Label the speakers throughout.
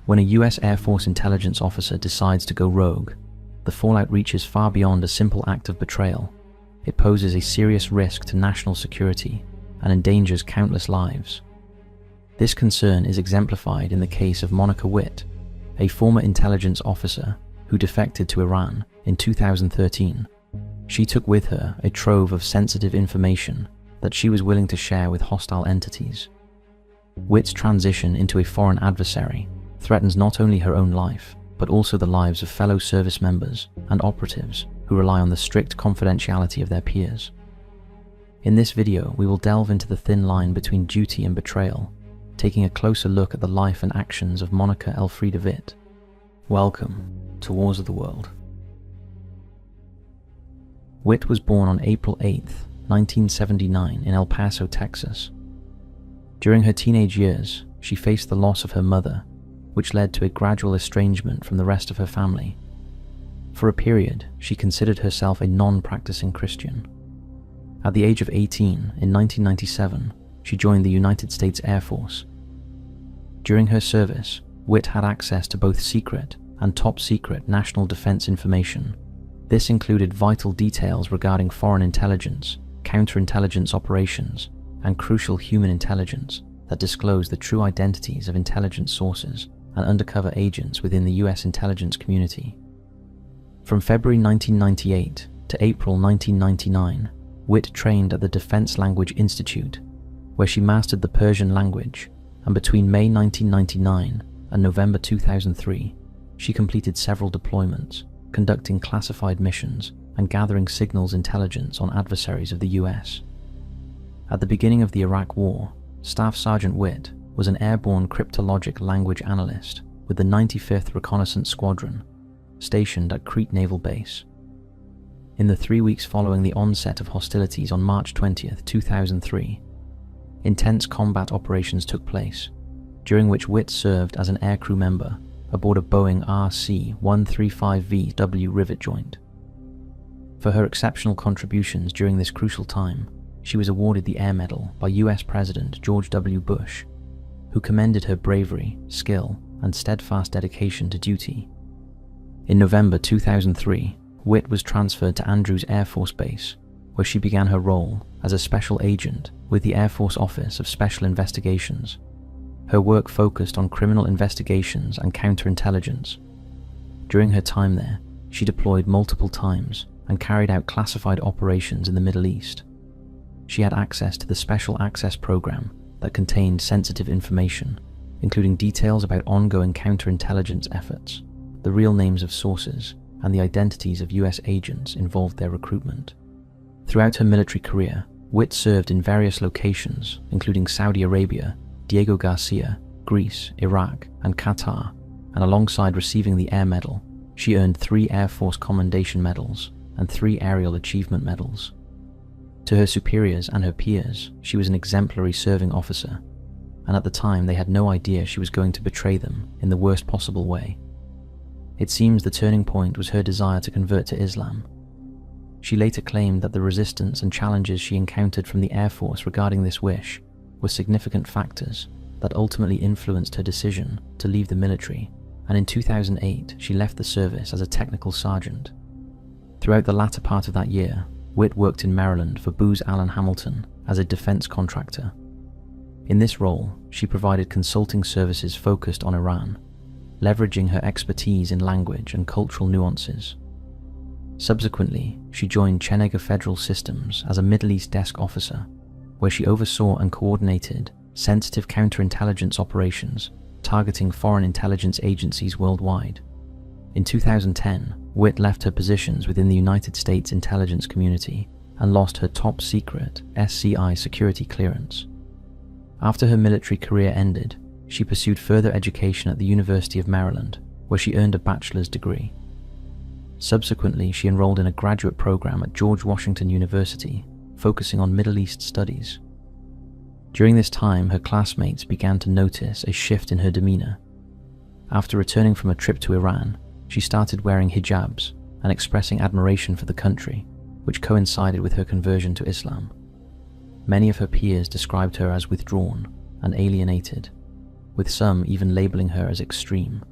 Speaker 1: When a US Air Force intelligence officer decides to go rogue, the fallout reaches far beyond a simple act of betrayal. It poses a serious risk to national security and endangers countless lives. This concern is exemplified in the case of Monica Witt, a former intelligence officer who defected to Iran in 2013. She took with her a trove of sensitive information that she was willing to share with hostile entities. Witt's transition into a foreign adversary threatens not only her own life, but also the lives of fellow service members and operatives who rely on the strict confidentiality of their peers. In this video, we will delve into the thin line between duty and betrayal, taking a closer look at the life and actions of Monica Elfriede Witt. Welcome to Wars of the World. Witt was born on April 8, 1979 in El Paso, Texas. During her teenage years, she faced the loss of her mother, which led to a gradual estrangement from the rest of her family. For a period, she considered herself a non-practicing Christian. At the age of 18, in 1997, she joined the United States Air Force. During her service, Witt had access to both secret and top-secret national defense information. This included vital details regarding foreign intelligence, counterintelligence operations, and crucial human intelligence that disclosed the true identities of intelligence sources and undercover agents within the US intelligence community. From February 1998 to April 1999, Witt trained at the Defense Language Institute, where she mastered the Persian language, and between May 1999 and November 2003, she completed several deployments, conducting classified missions and gathering signals intelligence on adversaries of the US. At the beginning of the Iraq War, Staff Sergeant Witt was an airborne cryptologic language analyst with the 95th Reconnaissance Squadron, stationed at Crete Naval Base. In the 3 weeks following the onset of hostilities on March 20, 2003, intense combat operations took place, during which Witt served as an aircrew member aboard a Boeing RC-135VW rivet joint. For her exceptional contributions during this crucial time, she was awarded the Air Medal by US President George W. Bush, who commended her bravery, skill, and steadfast dedication to duty. In November 2003, Witt was transferred to Andrews Air Force Base, where she began her role as a special agent with the Air Force Office of Special Investigations. Her work focused on criminal investigations and counterintelligence. During her time there, she deployed multiple times and carried out classified operations in the Middle East. She had access to the Special Access Program that contained sensitive information, including details about ongoing counterintelligence efforts, the real names of sources, and the identities of US agents involved in their recruitment. Throughout her military career, Witt served in various locations, including Saudi Arabia, Diego Garcia, Greece, Iraq, and Qatar, and alongside receiving the Air Medal, she earned 3 Air Force Commendation Medals and 3 Aerial Achievement Medals. To her superiors and her peers, she was an exemplary serving officer, and at the time they had no idea she was going to betray them in the worst possible way. It seems the turning point was her desire to convert to Islam. She later claimed that the resistance and challenges she encountered from the Air Force regarding this wish were significant factors that ultimately influenced her decision to leave the military, and in 2008 she left the service as a technical sergeant. Throughout the latter part of that year, Witt worked in Maryland for Booz Allen Hamilton as a defense contractor. In this role, she provided consulting services focused on Iran, leveraging her expertise in language and cultural nuances. Subsequently, she joined Chenega Federal Systems as a Middle East desk officer, where she oversaw and coordinated sensitive counterintelligence operations targeting foreign intelligence agencies worldwide. In 2010, Witt left her positions within the United States intelligence community and lost her top-secret SCI security clearance. After her military career ended, she pursued further education at the University of Maryland, where she earned a bachelor's degree. Subsequently, she enrolled in a graduate program at George Washington University, focusing on Middle East studies. During this time, her classmates began to notice a shift in her demeanor. After returning from a trip to Iran, she started wearing hijabs and expressing admiration for the country, which coincided with her conversion to Islam. Many of her peers described her as withdrawn and alienated. with some even labeling her as extreme.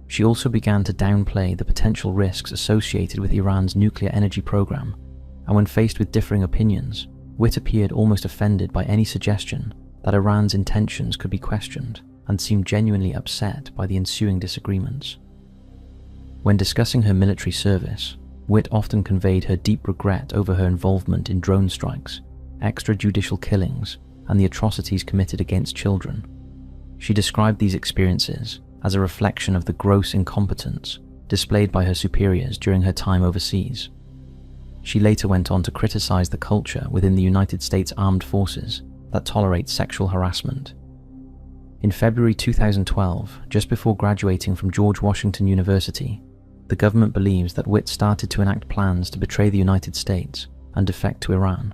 Speaker 1: She also began to downplay the potential risks associated with Iran's nuclear energy program, and when faced with differing opinions, Witt appeared almost offended by any suggestion that Iran's intentions could be questioned, and seemed genuinely upset by the ensuing disagreements. When discussing her military service, Witt often conveyed her deep regret over her involvement in drone strikes, extrajudicial killings, and the atrocities committed against children. She described these experiences as a reflection of the gross incompetence displayed by her superiors during her time overseas. She later went on to criticize the culture within the United States Armed Forces that tolerates sexual harassment. In February 2012, just before graduating from George Washington University, the government believes that Witt started to enact plans to betray the United States and defect to Iran.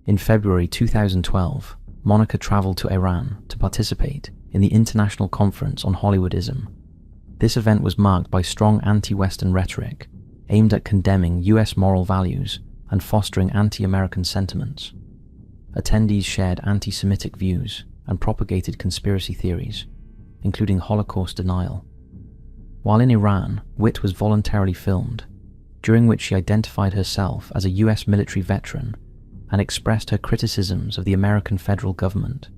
Speaker 1: In February 2012, Monica traveled to Iran to participate in the International Conference on Hollywoodism. This event was marked by strong anti-Western rhetoric aimed at condemning US moral values and fostering anti-American sentiments. Attendees shared anti-Semitic views and propagated conspiracy theories, including Holocaust denial. While in Iran, Witt was voluntarily filmed, during which she identified herself as a US military veteran and expressed her criticisms of the American federal government.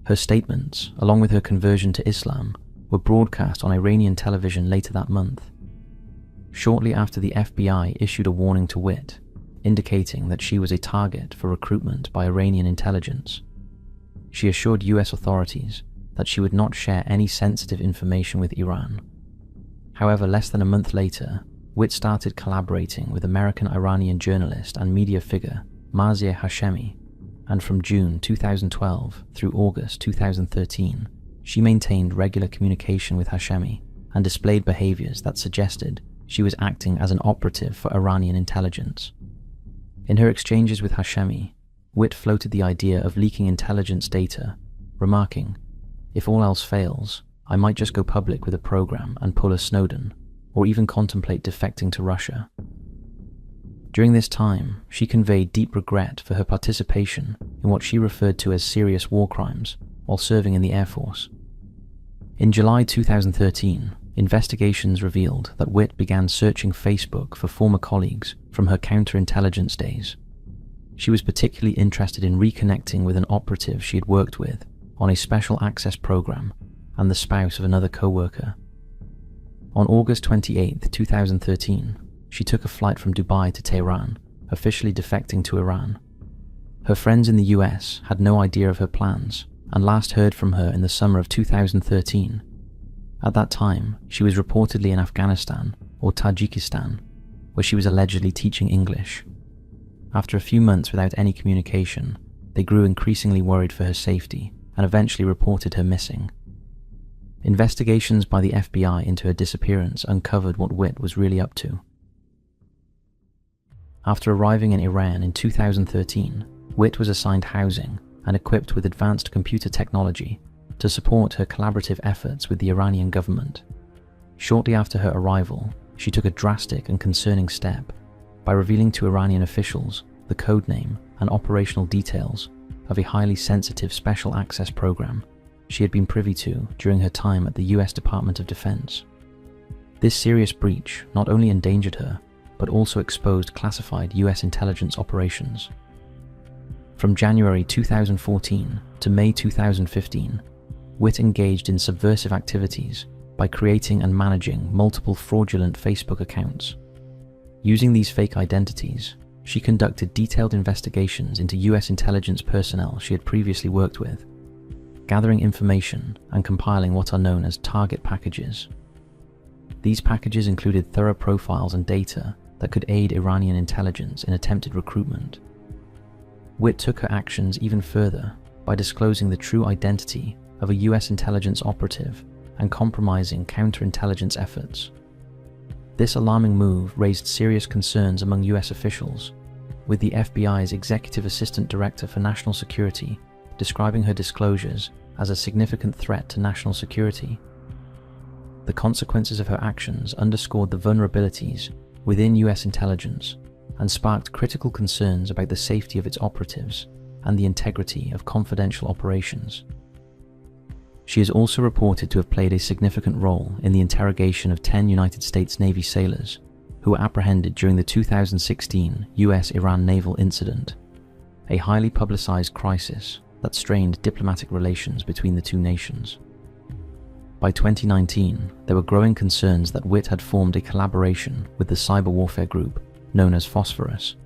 Speaker 1: Her statements, along with her conversion to Islam, were broadcast on Iranian television later that month. Shortly after, the FBI issued a warning to Witt, indicating that she was a target for recruitment by Iranian intelligence. She assured US authorities that she would not share any sensitive information with Iran. However, less than a month later, Witt started collaborating with American-Iranian journalist and media figure Mazieh Hashemi, and from June 2012 through August 2013, she maintained regular communication with Hashemi and displayed behaviors that suggested she was acting as an operative for Iranian intelligence. In her exchanges with Hashemi, Witt floated the idea of leaking intelligence data, remarking, "If all else fails, I might just go public with a program and pull a Snowden, or even contemplate defecting to Russia." During this time, she conveyed deep regret for her participation in what she referred to as serious war crimes while serving in the Air Force. In July 2013, investigations revealed that Witt began searching Facebook for former colleagues from her counterintelligence days. She was particularly interested in reconnecting with an operative she had worked with on a special access program and the spouse of another co-worker. On August 28, 2013, she took a flight from Dubai to Tehran, officially defecting to Iran. Her friends in the US had no idea of her plans and last heard from her in the summer of 2013. At that time, she was reportedly in Afghanistan or Tajikistan, where she was allegedly teaching English. After a few months without any communication, they grew increasingly worried for her safety and eventually reported her missing. Investigations by the FBI into her disappearance uncovered what Witt was really up to. After arriving in Iran in 2013, Witt was assigned housing and equipped with advanced computer technology to support her collaborative efforts with the Iranian government. Shortly after her arrival, she took a drastic and concerning step by revealing to Iranian officials the codename and operational details of a highly sensitive special access program she had been privy to during her time at the US Department of Defense. This serious breach not only endangered her, but also exposed classified US intelligence operations. From January 2014 to May 2015, Witt engaged in subversive activities by creating and managing multiple fraudulent Facebook accounts. Using these fake identities, she conducted detailed investigations into US intelligence personnel she had previously worked with, gathering information and compiling what are known as target packages. These packages included thorough profiles and data that could aid Iranian intelligence in attempted recruitment. Witt took her actions even further by disclosing the true identity of a US intelligence operative and compromising counterintelligence efforts. This alarming move raised serious concerns among US officials, with the FBI's Executive Assistant Director for National Security describing her disclosures as a significant threat to national security. The consequences of her actions underscored the vulnerabilities within US intelligence and sparked critical concerns about the safety of its operatives and the integrity of confidential operations. She is also reported to have played a significant role in the interrogation of 10 United States Navy sailors who were apprehended during the 2016 US-Iran naval incident, a highly publicized crisis that strained diplomatic relations between the two nations. By 2019, there were growing concerns that Witt had formed a collaboration with the cyber warfare group known as Phosphorus,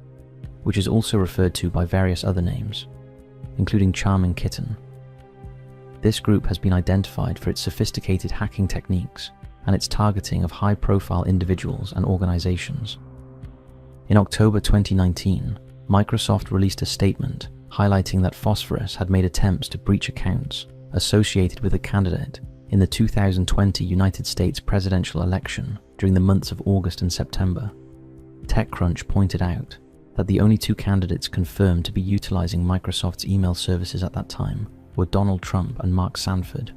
Speaker 1: which is also referred to by various other names, including Charming Kitten. This group has been identified for its sophisticated hacking techniques and its targeting of high-profile individuals and organizations. In October 2019, Microsoft released a statement highlighting that Phosphorus had made attempts to breach accounts associated with a candidate in the 2020 United States presidential election during the months of August and September. TechCrunch pointed out that the only two candidates confirmed to be utilizing Microsoft's email services at that time were Donald Trump and Mark Sanford,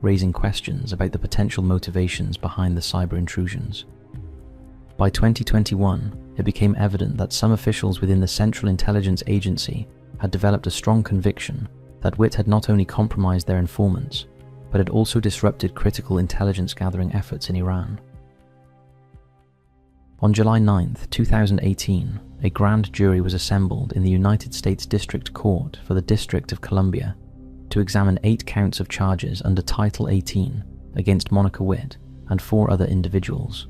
Speaker 1: raising questions about the potential motivations behind the cyber intrusions. By 2021, it became evident that some officials within the Central Intelligence Agency had developed a strong conviction that Witt had not only compromised their informants, but had also disrupted critical intelligence gathering efforts in Iran. On July 9, 2018, a grand jury was assembled in the United States District Court for the District of Columbia to examine 8 counts of charges under Title 18 against Monica Witt and 4 other individuals.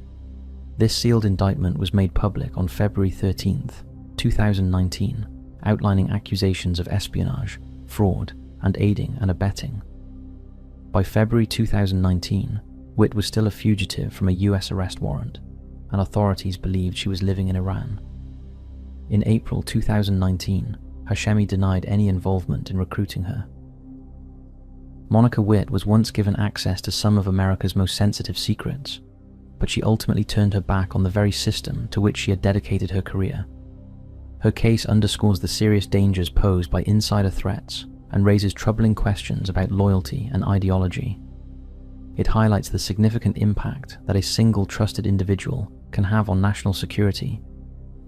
Speaker 1: This sealed indictment was made public on February 13, 2019, outlining accusations of espionage, fraud, and aiding and abetting. By February 2019, Witt was still a fugitive from a US arrest warrant, and authorities believed she was living in Iran. In April 2019, Hashemi denied any involvement in recruiting her. Monica Witt was once given access to some of America's most sensitive secrets, but she ultimately turned her back on the very system to which she had dedicated her career. Her case underscores the serious dangers posed by insider threats and raises troubling questions about loyalty and ideology. It highlights the significant impact that a single trusted individual can have on national security,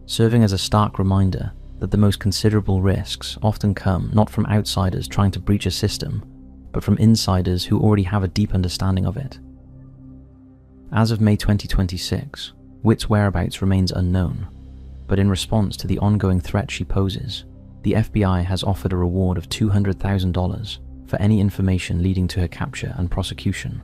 Speaker 1: serving as a stark reminder that the most considerable risks often come not from outsiders trying to breach a system, but from insiders who already have a deep understanding of it. As of May 2026, Witt's whereabouts remains unknown, but in response to the ongoing threat she poses, the FBI has offered a reward of $200,000 for any information leading to her capture and prosecution.